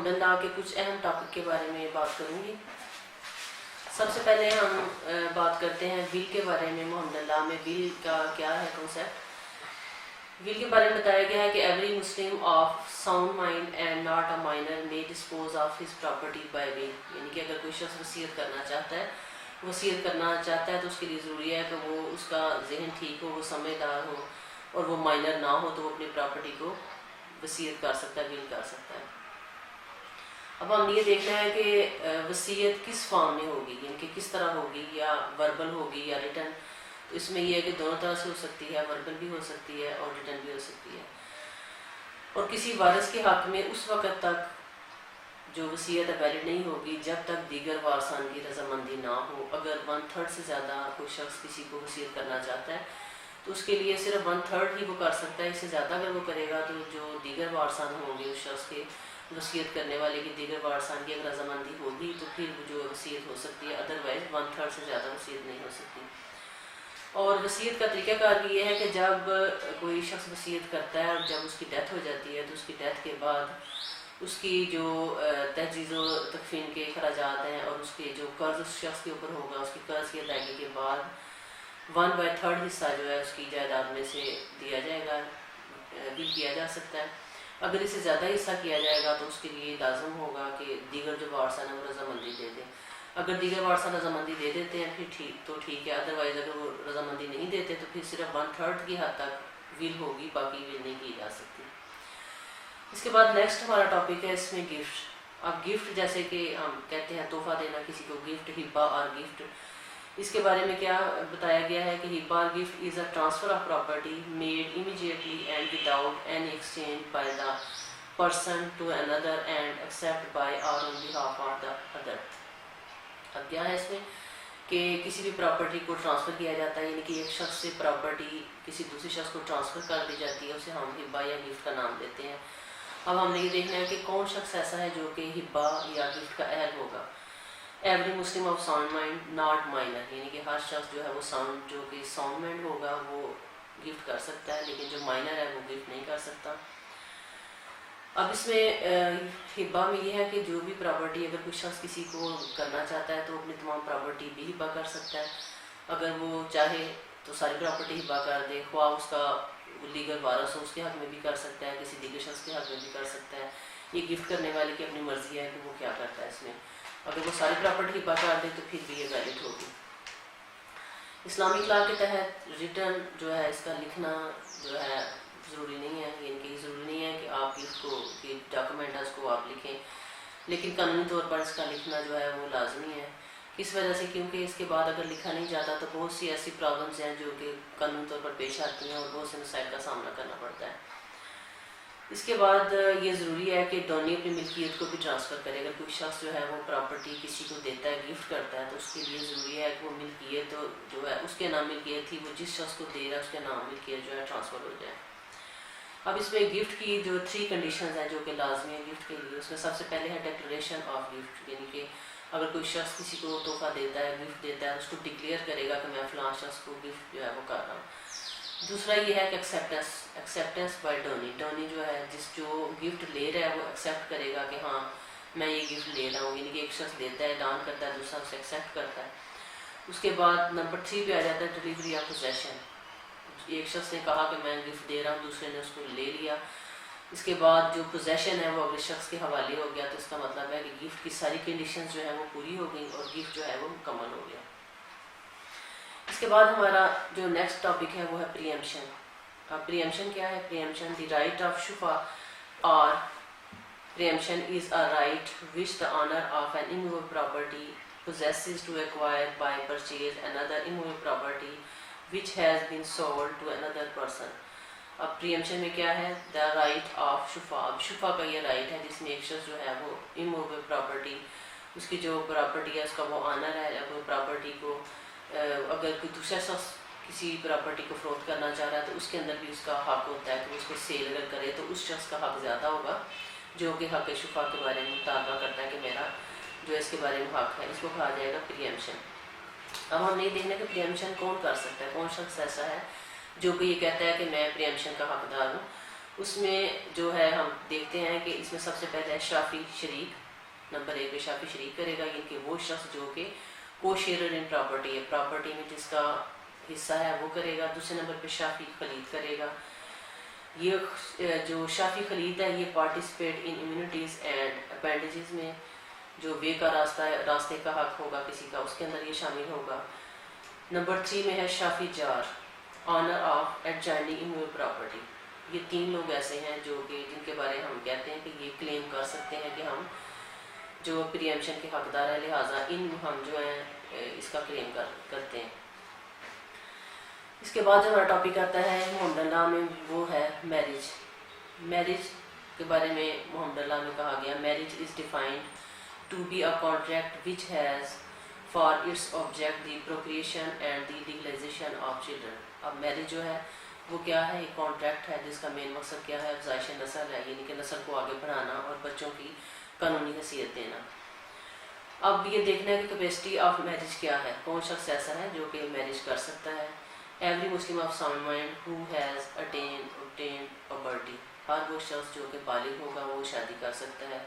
محمد لا کے کچھ اہم ٹاپک کے بارے میں بات کروں گی. سب سے پہلے ہم بات کرتے ہیں ول کے بارے میں. محمد لا میں ول کا کیا ہے کنسیپٹ. ول کے بارے میں بتایا گیا ہے کہ every Muslim of sound mind and not a minor may dispose of his property by will. یعنی کہ اگر کوئی شخص وصیت کرنا چاہتا ہے تو اس کے لیے ضروری ہے کہ وہ اس کا ذہن ٹھیک ہو, وہ سمجھدار ہو اور وہ مائنر نہ ہو, تو وہ اپنی پراپرٹی کو وصیت کر سکتا ہے, ول کر سکتا ہے. اب ہم یہ دیکھنا ہے کہ وصیت کس فارم میں ہوگی, یعنی کہ کس طرح ہوگی, یا وربل ہوگی یا ریٹن. تو اس میں یہ ہے کہ دونوں طرح سے ہو سکتی ہے, وربل بھی ہو سکتی ہے اور ریٹن بھی ہو سکتی ہے. اور کسی وارث کے حق میں اس وقت تک جو وصیت ویلڈ نہیں ہوگی جب تک دیگر وارثان کی رضامندی نہ ہو. اگر 1/3 سے زیادہ کوئی شخص کسی کو وصیت کرنا چاہتا ہے تو اس کے لیے صرف 1/3 ہی وہ کر سکتا ہے. اس سے زیادہ اگر وہ کرے گا تو جو دیگر وارثان ہوں گے اس شخص کے, وصیت کرنے والے کی دیگر وارثان کی اگر رضامندی ہوگی تو پھر وہ جو وصیت ہو سکتی ہے, ادروائز 1/3 سے زیادہ وصیت نہیں ہو سکتی. اور وصیت کا طریقہ کار بھی یہ ہے کہ جب کوئی شخص وصیت کرتا ہے اور جب اس کی ڈیتھ ہو جاتی ہے تو اس کی ڈیتھ کے بعد اس کی جو تجہیز و تکفین کے اخراجات ہیں اور اس کے جو قرض اس شخص کے اوپر ہوگا, اس کی قرض کی ادائیگی کے بعد 1/3 حصہ جو ہے اس کی جائیداد میں سے دیا جائے گا, بھی کیا جا سکتا ہے. اگر اس سے زیادہ حصہ کیا جائے گا تو اس کے لیے لازم ہوگا کہ دیگر جو وارثان ہیں وہ رضامندی دے دیں. اگر دیگر وارثان رضامندی دے دیتے ہیں پھر ٹھیک ہے, ادروائز اگر وہ رضامندی نہیں دیتے تو پھر صرف 1/3 کی حد تک ول ہوگی, باقی ول نہیں کی جا سکتی. اس کے بعد نیکسٹ ہمارا ٹاپک ہے اس میں گفٹ. اب گفٹ جیسے کہ ہم کہتے ہیں تحفہ دینا کسی کو, گفٹ, ہبہ اور گفٹ. اس کے بارے میں کیا بتایا گیا ہے کہ ہبہ اور gift is a transfer of property made immediately and without any exchange by the person to اندر اینڈ ایکسیپٹ بائی اور on behalf of the other. اب کیا ہے اس میں کہ کسی بھی پراپرٹی کو ٹرانسفر کیا جاتا ہے, یعنی کہ ایک شخص سے پراپرٹی کسی دوسرے شخص کو ٹرانسفر کر دی جاتی ہے, اسے ہم ہبہ یا گفٹ کا نام دیتے ہیں. اب ہم نے یہ دیکھنا ہے کہ کون شخص ایسا ہے جو کہ ہبہ یا گفٹ کا اہل ہوگا. Every Muslim of sound mind not minor, یعنی کہ ہر شخص جو ہے وہ جو کہ ساؤنڈ مائنڈ ہوگا وہ گفٹ کر سکتا ہے, لیکن جو مائنر ہے وہ گفٹ نہیں کر سکتا. اب اس میں ہبہ میں یہ ہے کہ جو بھی پراپرٹی اگر کوئی شخص کسی کو کرنا چاہتا ہے تو اپنی تمام پراپرٹی بھی ہبہ کر سکتا ہے. اگر وہ چاہے تو ساری پراپرٹی ہبہ کر دے, خواہ اس کا لیگل وارث ہو اس کے حق میں بھی کر سکتا ہے, کسی دیگر شخص کے حق میں بھی کر سکتا ہے. یہ گفٹ کرنے والے کی اپنی مرضی ہے کہ وہ کیا کرتا ہے. اس میں اگر وہ ساری پراپرٹی ہبہ کر دے تو پھر بھی یہ ویلڈ ہوگی. اسلامی لا کے تحت ریٹرن جو ہے اس کا لکھنا جو ہے ضروری نہیں ہے, یعنی کہ ضروری نہیں ہے کہ آپ اس کو ڈاکومنٹ ہے اس کو آپ لکھیں, لیکن قانونی طور پر اس کا لکھنا جو ہے وہ لازمی ہے. اس وجہ سے کیونکہ اس کے بعد اگر لکھا نہیں جاتا تو بہت سی ایسی پرابلمس ہیں جو کہ قانونی طور پر پیش آتی ہیں اور بہت سے مسائل کا سامنا کرنا پڑتا ہے. اس کے بعد یہ ضروری ہے کہ ڈونی اپنی ملکیت کو بھی ٹرانسفر کرے. اگر کوئی شخص جو ہے وہ پراپرٹی کسی کو دیتا ہے, گفٹ کرتا ہے, تو اس کے لیے ضروری ہے کہ وہ ملکیت جو ہے اس کے نام ملکیت تھی, وہ جس شخص کو دے رہا ہے اس کے نام ملکیت جو ہے ٹرانسفر ہو جائے. اب اس میں گفٹ کی جو 3 کنڈیشنز ہیں جو کہ لازمی ہیں گفٹ کے لیے, اس میں سب سے پہلے ہے ڈکلریشن آف گفٹ, یعنی کہ اگر کوئی شخص کسی کو تحفہ دیتا ہے, گفٹ دیتا ہے, اس کو ڈکلیئر کرے گا کہ میں فلاں شخص کو گفٹ جو ہے وہ کر رہا ہوں. دوسرا یہ ہے کہ ایکسیپٹنس بائی ڈونی. ڈونی جو ہے جو گفٹ لے رہا ہے وہ ایکسیپٹ کرے گا کہ ہاں میں یہ گفٹ لے رہا ہوں, یعنی کہ ایک شخص دیتا ہے, اعلان کرتا ہے, دوسرا اسے ایکسیپٹ کرتا ہے. اس کے بعد نمبر 3 پہ آ جاتا ہے ڈلیوری آف پوزیشن. ایک شخص نے کہا کہ میں گفٹ دے رہا ہوں, دوسرے نے اس کو لے لیا. اس کے بعد جو پوزیشن ہے وہ اگلے شخص کے حوالے ہو گیا, تو اس کا مطلب ہے کہ گفٹ کی ساری کنڈیشنز جو ہے وہ پوری ہو گئی اور گفٹ جو ہے وہ مکمل ہو گیا. اس کے بعد ہمارا جو نیکسٹ ٹاپک ہے وہ ہے پریمپشن. اب پریمپشن کیا ہے؟ پریمپشن دی رائٹ آف شفا اور pre-emption is a right which the owner of an immovable property possesses to acquire by purchase another immovable property which has been sold to another person. اب pre-emption میں کیا ہے؟ The right of شفا. اب شفا کا یہ رائٹ ہے جس میں ایک شخص جو ہے وہ اموویبل پراپرٹی, اس کی جو پراپرٹی ہے اس کا وہ آنر ہے, اب وہ پراپرٹی کو اگر کوئی دوسرا شخص کسی پراپرٹی کو فروخت کرنا چاہ رہا ہے تو اس کے اندر بھی اس کا حق ہوتا ہے کہ وہ اس کو سیل اگر کرے تو اس شخص کا حق زیادہ ہوگا جو کہ حق شفا کے بارے میں مطالبہ کرتا ہے کہ میرا جو اس کے بارے میں حق ہے. اس کو کہا جائے گا پریمپشن. اب ہم نہیں دیکھنا کہ پریمپشن کون کر سکتا ہے, کون شخص ایسا ہے جو کہ یہ کہتا ہے کہ میں پریمپشن کا حقدار ہوں. اس میں جو ہے ہم دیکھتے ہیں کہ اس میں سب سے پہلے ہے شافی شریک، نمبر 1 پہ شافی شریک کرے گا، یعنی کہ وہ شخص جو کہ کو شیئرر ان پراپرٹی ہے، پراپرٹی میں جس کا حصہ ہے وہ کرے گا۔ دوسرے نمبر پہ شافی خلید کرے گا۔ یہ جو شافی خلید ہے یہ پارٹیسپیٹ ان امیونٹیز اینڈ اپینڈیجز میں جو وے کا راستہ ہے، راستے کا حق ہوگا کسی کا، اس کے اندر یہ شامل ہوگا۔ نمبر 3 میں ہے شافی جار، آنر آف ایڈجائننگ امور پراپرٹی۔ یہ 3 لوگ ایسے ہیں جو کہ جن کے بارے ہم کہتے ہیں کہ یہ کلیم کر سکتے ہیں کہ ہم جو پری ایمپشن کے حقدار ہیں، لہٰذا ہم جو ہیں اس کا کلیم کرتے ہیں۔ اس کے بعد جو ہمارا ٹاپک آتا ہے محمد اللہ میں، وہ ہے میرج۔ میرج کے بارے میں محمد اللہ میں کہا گیا marriage is defined to be a contract which has for its object the procreation and the legalization of children. اب میرج جو ہے وہ کیا ہے؟ ایک کانٹریکٹ ہے جس کا مین مقصد کیا ہے؟ افزائش نسل ہے، یعنی کہ نسل کو آگے بڑھانا اور بچوں کی قانونی حیثیت دینا۔ اب یہ دیکھنا ہے کہ کیپیسٹی آف میرج کیا ہے، کون شخص ایسا ہے جو کہ میرج کر سکتا ہے۔ Every Muslim of sound mind who has attained puberty, ہر وہ شخص جو کہ بالغ ہوگا وہ شادی کر سکتا ہے۔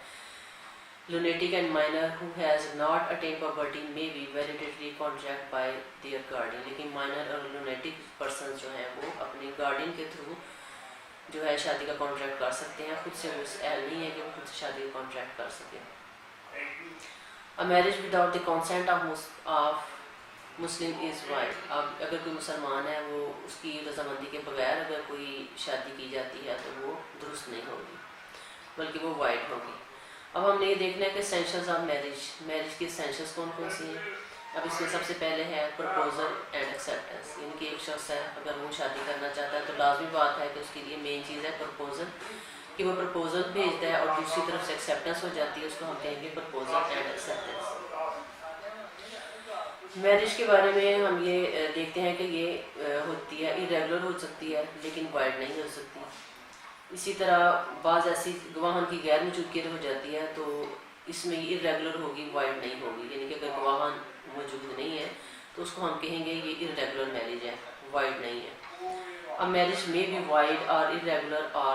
Lunatic and minor who has not attained puberty may be validly contracted by their guardian, لیکن مائنر اور لونیٹک پرسنز جو ہیں وہ اپنے گارڈین کے تھرو جو ہے شادی کا کانٹریکٹ کر سکتے ہیں، خود سے وہ اہل نہیں ہے کہ وہ خود سے شادی کا کانٹریکٹ کر سکیں۔ A marriage without the consent of Muslim is void. اب اگر کوئی مسلمان ہے وہ اس کی رضامندی کے بغیر اگر کوئی شادی کی جاتی ہے تو وہ درست نہیں ہوگی بلکہ وہ وائڈ ہوگی۔ اب ہم نے یہ دیکھنا ہے کہ اسینشلز آف میرج، میرج کے اسینشلز کون کون سے ہیں۔ اب اس میں سب سے پہلے ہے پرپوزل اینڈ ایکسیپٹنس، یعنی کہ ایک شخص ہے اگر وہ شادی کرنا چاہتا ہے تو لازمی بات ہے کہ اس کے لیے مین چیز ہے پرپوزل، کہ وہ پرپوزل بھیجتا ہے اور دوسری طرف سے ایکسیپٹنس ہو جاتی ہے، اس کو ہم کہیں گے پرپوزل اینڈ ایکسیپٹنس۔ میرج کے بارے میں ہم یہ دیکھتے ہیں کہ یہ ہوتی ہے irregular ہو سکتی ہے لیکن وائڈ نہیں ہو سکتی۔ اسی طرح بعض ایسی گواہان کی غیر موجودگی ہو جاتی ہے تو اس میں یہ irregular ہوگی، وائڈ نہیں ہوگی، یعنی کہ اگر گواہان موجود نہیں ہے تو اس کو ہم کہیں گے یہ irregular میرج ہے، وائڈ نہیں ہے۔ اب میرج میں بھی وائڈ اور irregular اور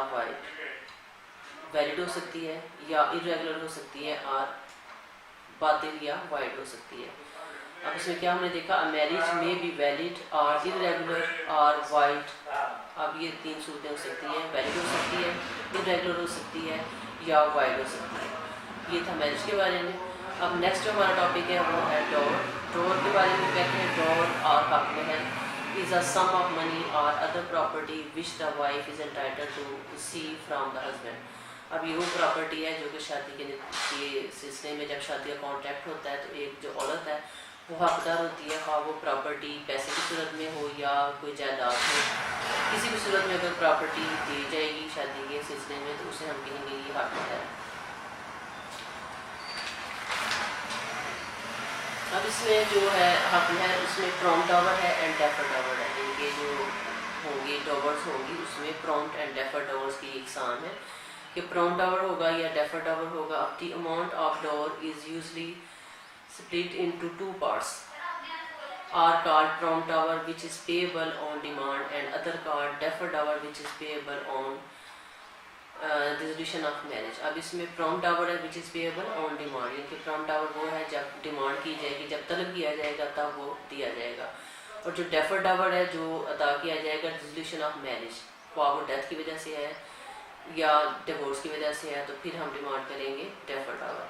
ویلڈ ہو سکتی ہے یا irregular ہو سکتی ہے اور باطل یا وائڈ ہو سکتی ہے۔ اب اس میں کیا ہم نے دیکھا، میرج میں بھی ویلڈ اور irregular اور وائڈ۔ اب یہ 3 صورتیں ہو سکتی ہیں، ویلڈ ہو سکتی ہے، irregular ہو سکتی ہے یا وائڈ ہو سکتی ہے۔ یہ تھا میرج کے بارے میں۔ اب نیکسٹ جو ہمارا ٹاپک ہے وہ ہے ڈور۔ ڈور کے بارے میں کہتے ہیں ڈور اور حق مہر is a sum of money or other property which the wife is entitled to receive from the husband۔ اب یہ وہ پراپرٹی ہے جو کہ شادی کے سلسلے میں جب شادی کا کانٹریکٹ ہوتا ہے تو ایک جو عورت ہے وہ حقدار ہوتی ہے، خواہ وہ پراپرٹی پیسے کی صورت میں ہو یا کوئی جائیداد ہو، کسی بھی صورت میں اگر پراپرٹی دی جائے گی شادی کے سلسلے میں تو اسے ہم کہیں گے یہ حق ہے۔ اب اس میں جو ہے حق ہے اس میں پرومپٹ ڈاور ہے اینڈ ڈیفرڈ ڈاور ہے، یعنی کہ جو ہوں گے ڈاورز ہوں گی اس میں پرومپٹ اینڈ ڈیفرڈ ڈاورز کی اقسام ہے کہ پرومپٹ ڈاور ہوگا یا ڈیفرڈ ڈاور ہوگا۔ اب the amount of dower is usually split into 2 parts are called prompt dower which is payable on demand and other called deferred dower which is payable on dissolution of marriage۔ اب اس میں prompt dower ہے which is payable on demand، یعنی کہ prompt dower وہ ہے جب demand کی جائے گی، جب طلب کیا جائے گا تب وہ دیا جائے گا، اور جو deferred dower ہے جو ادا کیا جائے گا dissolution of marriage، خواہ وہ ڈیتھ کی وجہ سے ہے یا ڈیورس کی وجہ سے ہے تو پھر ہم ڈیمانڈ کریں گے deferred dower۔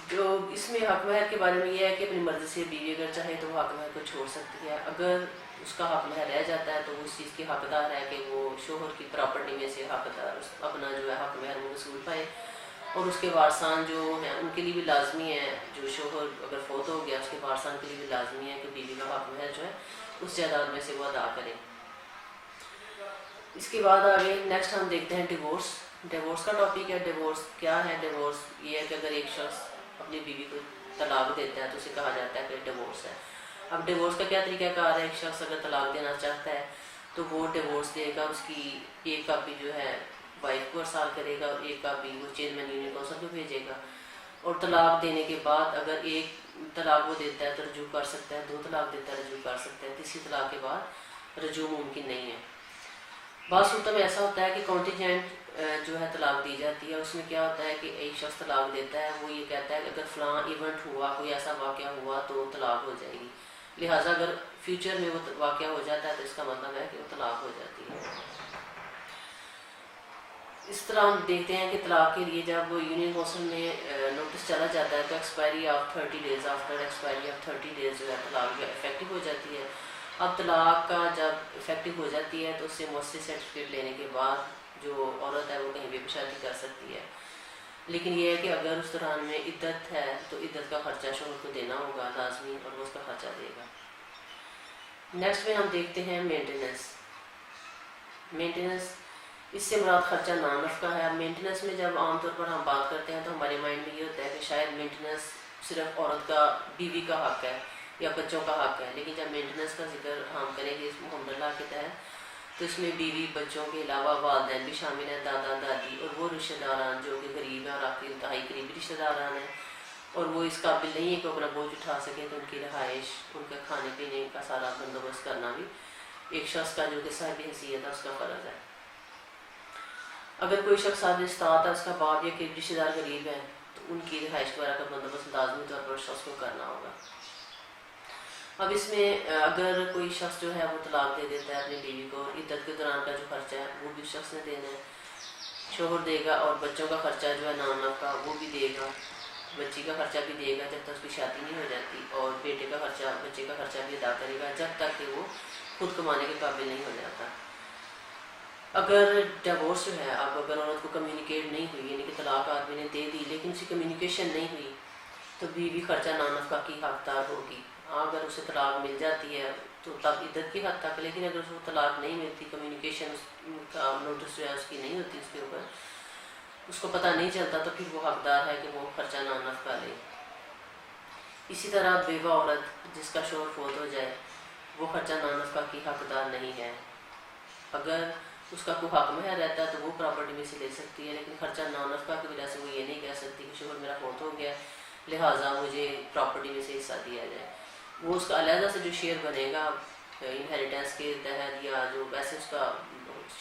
جو اس میں حق مہر کے بارے میں یہ ہے کہ اپنی مرضی سے بیوی اگر چاہے تو وہ حق مہر کو چھوڑ سکتی ہے، اگر اس کا حق مہر رہ جاتا ہے تو وہ اس چیز کی حقدار ہے کہ وہ شوہر کی پراپرٹی میں سے حقدار اپنا جو ہے حق مہر وہ وصول پائے، اور اس کے وارثان جو ہیں ان کے لیے بھی لازمی ہے، جو شوہر اگر فوت ہو گیا اس کے وارثان کے لیے بھی لازمی ہے کہ بیوی کا حق مہر جو ہے اس جائیداد میں سے وہ ادا کریں۔ اس کے بعد آگے نیکسٹ ہم دیکھتے ہیں ڈیورس۔ ڈیورس کا ٹاپک ہے ڈیورس کیا ہے؟ ڈیورس یہ ہے کہ اگر ایک شخص اپنی بیوی کو طلاق دیتا ہے تو اسے کہا جاتا ہے کہ ڈیورس ہے۔ اب ڈیورس کا کیا طریقہ کار ہے؟ ایک شخص اگر طلاق دینا چاہتا ہے تو وہ ڈیورس دے گا، اس کی ایک کاپی جو ہے وائف کو ارسال کرے گا اور ایک کاپی وہ چیئرمین یونین کونسل کو بھیجے گا، اور طلاق دینے کے بعد اگر ایک طلاق وہ دیتا ہے تو رجوع کر سکتا ہے، 2 طلاق دیتا ہے رجوع کر سکتا ہے، تیسری طلاق کے بعد رجوع ممکن نہیں ہے۔ بعض صورتوں میں ایسا ہوتا ہے کہ کانٹیجنٹ جو ہے طلاق دی جاتی ہے. اس میں کیا ہوتا ہے کہ ایک شخص طلاق دیتا ہے, وہ یہ کہتا ہے کہ اگر فلاں ایونٹ ہوا, کوئی ایسا واقعہ ہوا تو طلاق ہو جائے گی, لہٰذا اگر فیوچر میں وہ واقعہ ہو جاتا ہے تو اس کا مطلب ہے کہ وہ طلاق ہو جاتی ہے. اس طرح ہم دیکھتے ہیں کہ طلاق کے لیے جب یونین کونسل میں نوٹس چلا جاتا ہے تو expiry of 30 days, after expiry of 30 days جو ہے طلاق جو افیکٹو ہو جاتی ہے. اب طلاق کا جب افیکٹو ہو جاتی ہے تو اس سے مؤثر سرٹیفکیٹ لینے کے بعد جو عورت ہے وہ کہیں بھی شادی کر سکتی ہے. لیکن یہ ہے کہ اگر اس دوران میں عدت ہے تو عدت کا خرچہ شوہر کو دینا ہوگا لازمی, اور وہ اس کا خرچہ دے گا. نیکسٹ میں ہم دیکھتے ہیں مینٹیننس. مینٹیننس اس سے مراد خرچہ نانفقہ ہے. مینٹیننس میں جب عام طور پر ہم بات کرتے ہیں تو ہمارے مائنڈ میں یہ ہوتا ہے کہ شاید مینٹیننس صرف عورت کا, بیوی کا حق ہے یا بچوں کا حق ہے. لیکن جب مینٹیننس کا ذکر ہم کریں گے اس محمد اللہ کے تحت تو اس میں بیوی, بچوں کے علاوہ والدین بھی شامل ہیں, دادا دادی اور وہ رشتہ داران جو کہ غریب ہیں اور آپ کے انتہائی قریبی رشتہ داران ہیں اور وہ اس قابل نہیں ہے کہ اپنا بوجھ اٹھا سکیں, تو ان کی رہائش, ان کے کھانے پینے کا سارا بندوبست کرنا بھی ایک شخص کا جو کہ صاحب حیثیت ہے اس کا فرض ہے. اگر کوئی شخص صاحب استطاعت ہے, اس کا باپ یا قریبی رشتہ دار غریب ہے, تو ان کی رہائش وغیرہ کا بندوبست لازمی طور پر شخص کو کرنا ہوگا. اب اس میں اگر کوئی شخص جو ہے وہ طلاق دے دیتا ہے اپنی بیوی کو, عدت کے دوران کا جو خرچہ ہے وہ بھی شخص نے دینا ہے, شوہر دے گا, اور بچوں کا خرچہ جو ہے نام کا وہ بھی دے گا, بچی کا خرچہ بھی دے گا جب تک اس کی شادی نہیں ہو جاتی, اور بیٹے کا خرچہ, بچے کا خرچہ بھی ادا کرے گا جب تک کہ وہ خود کمانے کے قابل نہیں ہو جاتا. اگر ڈیورس جو ہے, اب اگر عورت کو کمیونیکیٹ نہیں ہوئی, یعنی کہ طلاق آدمی نے دے دی لیکن اس کی کمیونیکیشن نہیں ہوئی, تو بیوی خرچہ نانفقہ کی حقدار ہوگی. اگر اسے طلاق مل جاتی ہے تو تب عدت کی حد تک, لیکن اگر اس کو طلاق نہیں ملتی, کمیونیکیشن کا نوٹس جو ہے اس کی نہیں ہوتی, اس کے اوپر اس کو پتہ نہیں چلتا, تو پھر وہ حقدار ہے کہ وہ خرچہ نانفقہ لے. اسی طرح بیوہ عورت جس کا شوہر فوت ہو جائے وہ خرچہ نانفقہ کی حقدار نہیں ہے. اگر اس کا کوئی حق مہر رہتا ہے تو وہ پراپرٹی میں سے لے سکتی ہے, لیکن خرچہ نانفقہ کی وجہ سے وہ یہ نہیں کہہ سکتی کہ شوہر میرا فوت ہو گیا لہٰذا مجھے پراپرٹی میں سے حصہ دیا جائے. وہ اس کا علیحدہ سے جو شیئر بنے گا انہیریٹنس کے تحت یا جو ویسے اس کا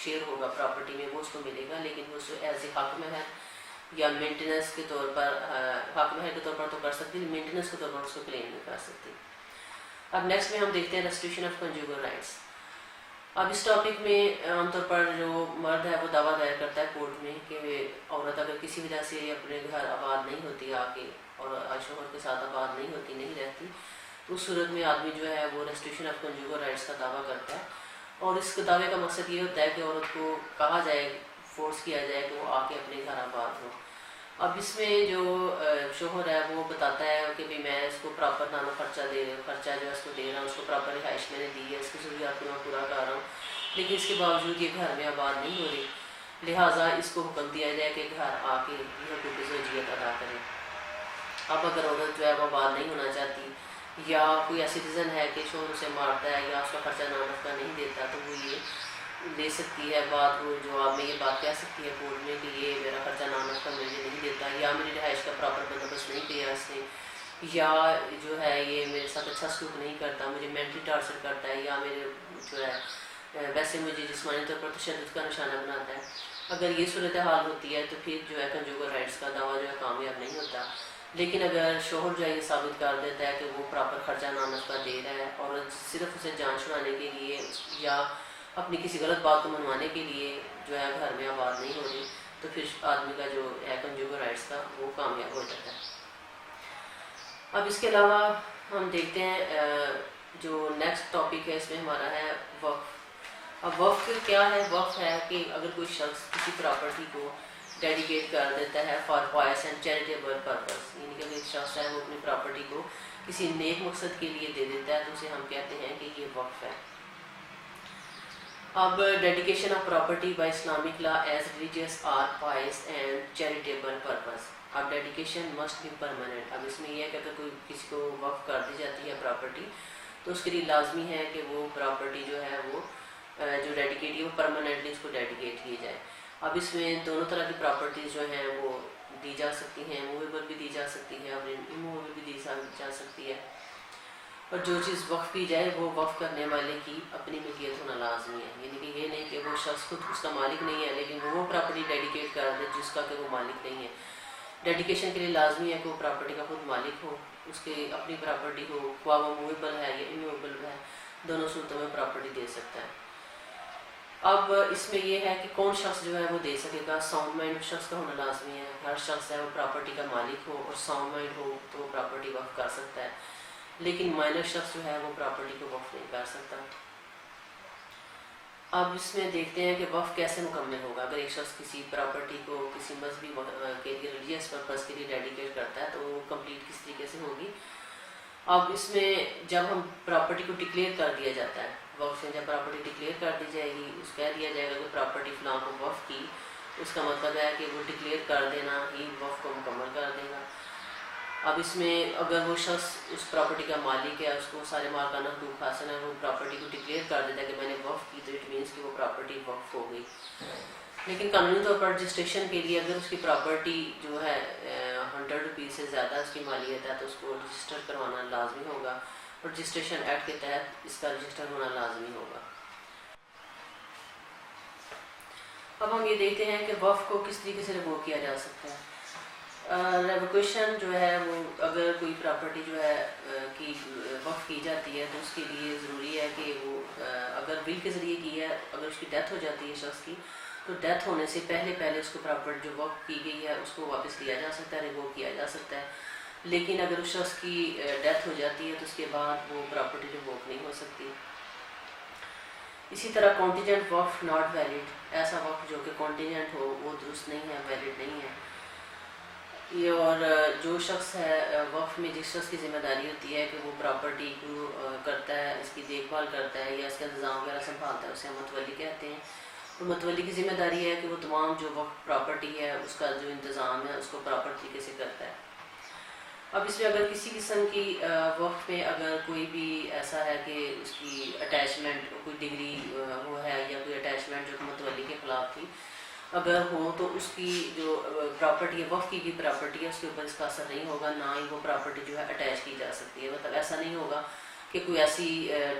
شیئر ہوگا پراپرٹی میں وہ اس کو ملے گا, لیکن وہ اس ایز اے حق مہر یا مینٹیننس کے طور پر, حق مہر کے طور پر تو کر سکتی, مینٹیننس کے طور پر اس کو کلیم نہیں کر سکتی. اب نیکسٹ میں ہم دیکھتے ہیں ریسٹریکشن آف کنجوگل رائٹس. اب اس ٹاپک میں عام طور پر جو مرد ہے وہ دعویٰ دائر کرتا ہے کورٹ میں کہ عورت اگر کسی وجہ سے اپنے گھر آباد نہیں ہوتی آ کے, اور شوہر کے ساتھ آباد نہیں ہوتی, نہیں رہتی, تو اس صورت میں آدمی جو ہے وہ ریسٹریکشن آف کنجوگل رائٹس کا دعویٰ کرتا ہے. اور اس کے دعوے کا مقصد یہ ہوتا ہے کہ عورت کو کہا جائے, فورس کیا جائے کہ وہ آ کے اپنے گھر آباد ہو. اب اس میں جو شوہر ہے وہ بتاتا ہے کہ بھی میں اس کو پراپر نانو خرچہ خرچہ جو ہے اس کو دے رہا ہوں, اس کو پراپر رہائش میں نے دی ہے, اس کی ضروریات کو میں پورا کر رہا ہوں, لیکن اس کے باوجود یہ گھر میں آباد نہیں ہو رہی, لہٰذا اس کو حکم دیا جائے کہ گھر آ کے یہ حقوق زوجیت ادا کرے. اب اگر عورت جو ہے وہ آباد نہیں ہونا چاہتی یا کوئی ایسی ریزن ہے کہ شوہر اسے مارتا ہے یا اس کا خرچہ نانفقہ نہیں دیتا, تو وہ یہ دے سکتی ہے بات, وہ جواب میں یہ بات کہہ سکتی ہے کورٹ میں کہ یہ میرا خرچہ نانفقہ مجھے نہیں دیتا, یا میری رہائش کا پراپر بندوبست نہیں کیا اس نے, یا جو ہے یہ میرے ساتھ اچھا سلوک نہیں کرتا, مجھے مینٹلی ٹارچر کرتا ہے, یا میرے جو ہے ویسے مجھے جسمانی طور پر تشدد کا نشانہ بناتا ہے. اگر یہ صورتحال ہوتی ہے تو پھر جو ہے کنجوگل رائٹس کا دعویٰ جو ہے کامیاب نہیں ہوتا. لیکن اگر شوہر جو ہے یہ ثابت کر دیتا ہے کہ وہ پراپر خرچہ نانفقہ دے رہا ہے اور صرف اسے جان چھڑانے کے لیے یا اپنی کسی غلط بات کو منوانے کے لیے جو ہے گھر میں آباد نہیں ہو رہی, تو پھر آدمی کا جو ہے کنجوگل رائٹس کا وہ کامیاب ہو جاتا ہے. اب اس کے علاوہ ہم دیکھتے ہیں جو نیکسٹ ٹاپک ہے اس میں ہمارا ہے وقف. اب وقف کیا ہے؟ وقف ہے کہ اگر کوئی شخص کسی پراپرٹی کو ڈیڈیکیٹ کر دیتا ہے for pious and charitable purpose, یعنی کہ ایک شخص ہے وہ اپنی پراپرٹی کو کسی نیک مقصد کے لیے دے دیتا ہے تو اسے ہم کہتے ہیں کہ یہ وقف ہے. اب dedication of property by Islamic law as religious or pious and charitable purpose. اب ڈیڈیکیشن مسٹ بی پرماننٹ. اب اس میں یہ ہے کہ اگر کوئی کسی کو وقف کر دی جاتی ہے پراپرٹی تو اس کے لیے لازمی ہے کہ وہ پراپرٹی جو ہے وہ جو ڈیڈیکیٹ ہے وہ پرماننٹلی اس کو ڈیڈیکیٹ کی جائے. اب اس میں دونوں طرح کی پراپرٹیز جو ہیں وہ دی جا سکتی ہیں, موویبل بھی دی جا سکتی ہے اور اموویبل بھی دی جا سکتی ہے. اور جو چیز وقف کی جائے وہ وقف کرنے والے کی اپنی ملکیت ہونا لازمی ہے، یعنی کہ یہ نہیں کہ وہ شخص خود اس کا مالک نہیں ہے لیکن وہ پراپرٹی ڈیڈیکیٹ کر دے جس کا کہ وہ مالک نہیں ہے۔ ڈیڈیکیشن کے لیے لازمی ہے کہ وہ پراپرٹی کا خود مالک ہو، اس کے اپنی پراپرٹی ہو، خواہ وہ موویبل ہے یا اموویبل ہے، دونوں صورتوں میں پراپرٹی دے سکتا ہے۔ اب اس میں یہ ہے کہ کون شخص جو ہے وہ دے سکے گا، ساؤنڈ مائنڈ شخص کا ہونا لازمی ہے، ہر شخص ہے وہ پراپرٹی کا مالک ہو اور ساؤنڈ مائنڈ ہو تو وہ پراپرٹی وقف کر سکتا ہے، لیکن مائنر شخص جو ہے وہ پراپرٹی کو وقف نہیں کر سکتا۔ اب اس میں دیکھتے ہیں کہ وقف کیسے مکمل ہوگا۔ اگر ایک شخص کسی پراپرٹی کو کسی مذہبی کے لیے ریلیجیس پرپز کے لیے ڈیڈیکیٹ کرتا ہے تو وہ کمپلیٹ کس طریقے سے ہوگی۔ اب اس میں جب ہم پراپرٹی کو ڈکلیئر کر دیا جاتا ہے، وقف میں جب پراپرٹی ڈکلیئر کر دی جائے گی، اس کہہ دیا جائے گا کہ پراپرٹی فلاں کو وقف کی، اس کا مطلب ہے کہ وہ ڈکلیئر کر دینا ہی وقف کو مکمل کر دے گا۔ اب اس میں اگر وہ شخص اس پراپرٹی کا مالک ہے، اس کو سارے مالکانہ حقوق حاصل ہیں، وہ پراپرٹی کو ڈکلیئر کر دیتا ہے کہ میں نے وقف کی، تو اٹ مینس کہ وہ پراپرٹی وقف ہو گئی۔ لیکن قانونی طور پر رجسٹریشن کے لیے اگر اس کی پراپرٹی جو ہے 100 روپیز سے زیادہ اس کی مالیت ہے تو اس کو رجسٹر کروانا لازمی ہوگا، اور رجسٹریشن ایکٹ کے تحت اس کا رجسٹر ہونا لازمی ہوگا۔ اب ہم یہ دیکھتے ہیں کہ وقف کو کس طریقے سے ریووک کیا جا سکتا ہے۔ ریووکیشن جو ہے وہ اگر کوئی پراپرٹی جو ہے کی وقف کی جاتی ہے تو اس کے لیے ضروری ہے کہ وہ اگر ول کے ذریعے کی ہے، اگر اس کی ڈیتھ ہو جاتی ہے شخص کی، تو ڈیتھ ہونے سے پہلے اس کو پراپرٹی جو وقف کی گئی ہے اس کو واپس لیا جا سکتا ہے، ریووک کیا جا سکتا ہے۔ لیکن اگر اس شخص کی ڈیتھ ہو جاتی ہے تو اس کے بعد وہ پراپرٹی ریووک نہیں ہو سکتی۔ اسی طرح کانٹینجنٹ وقف ناٹ ویلڈ، ایسا وقف جو کہ کانٹینجنٹ ہو وہ درست نہیں ہے، ویلڈ نہیں ہے۔ یہ اور جو شخص ہے وقف میں جس شخص کی ذمہ داری ہوتی ہے کہ وہ پراپرٹی کو کرتا ہے، اس کی دیکھ بھال کرتا ہے یا اس کا انتظام وغیرہ سنبھالتا ہے، اسے ہم متولی کہتے ہیں۔ اور متولی کی ذمہ داری ہے کہ وہ تمام جو وقف پراپرٹی ہے اس کا جو انتظام ہے اس کو پراپر طریقے سے کرتا ہے۔ اب اس میں اگر کسی قسم کی وقف میں اگر کوئی بھی ایسا ہے کہ اس کی اٹیچمنٹ کوئی ڈگری وہ ہے یا کوئی اٹیچمنٹ جو کہ متولی کے خلاف تھی اگر ہو تو اس کی جو پراپرٹی ہے، وقف کی پراپرٹی ہے، اس کے اوپر اس کا اثر نہیں ہوگا، نہ ہی وہ پراپرٹی جو ہے اٹیچ کی جا سکتی ہے۔ مطلب ایسا نہیں ہوگا کہ کوئی ایسی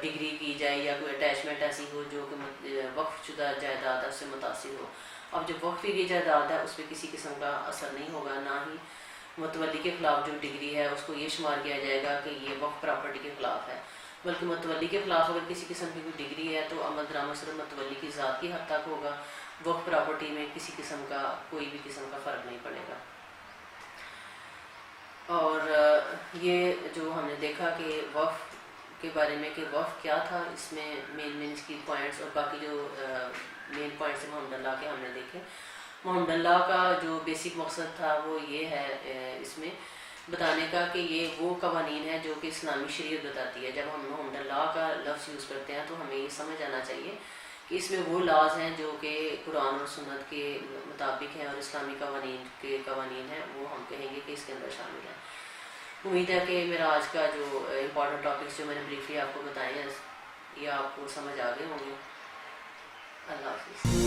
ڈگری کی جائے یا کوئی اٹیچمنٹ ایسی ہو جو کہ وقف شدہ جائیداد ہے اس سے متاثر ہو۔ اب جب وقف کی جائیداد ہے اس پہ کسی قسم کا اثر نہیں ہوگا، نہ ہی متولی کے خلاف جو ڈگری ہے اس کو یہ شمار کیا جائے گا کہ یہ وقف پراپرٹی کے خلاف ہے، بلکہ متولی کے خلاف اگر کسی قسم کی کوئی ڈگری ہے تو عمل درآمد صرف متولی کی ذات کی حد تک ہوگا، وقف پراپرٹی میں کسی قسم کا کوئی بھی قسم کا فرق نہیں پڑے گا۔ اور یہ جو ہم نے دیکھا کہ وقف کے بارے میں کہ وقف کیا تھا، اس میں مین اس کی پوائنٹس اور باقی جو مین پوائنٹس ہیں محمد اللہ کے ہم نے دیکھے۔ محمد اللہ کا جو بیسک مقصد تھا وہ یہ ہے اس میں بتانے کا کہ یہ وہ قوانین ہے جو کہ اسلامی شریعت بتاتی ہے۔ جب ہم محمد اللہ کا لفظ یوز کرتے ہیں تو ہمیں یہ سمجھ آنا چاہیے کہ اس میں وہ لاز ہیں جو کہ قرآن اور سنت کے مطابق ہیں اور اسلامی قوانین ہیں، وہ ہم کہیں گے کہ اس کے اندر شامل ہیں۔ امید ہے کہ میرا آج کا جو امپورٹنٹ ٹاپکس جو میں نے بریفلی آپ کو بتائے ہیں یہ آپ کو سمجھ آ گئے ہوں گے۔ اللہ حافظ۔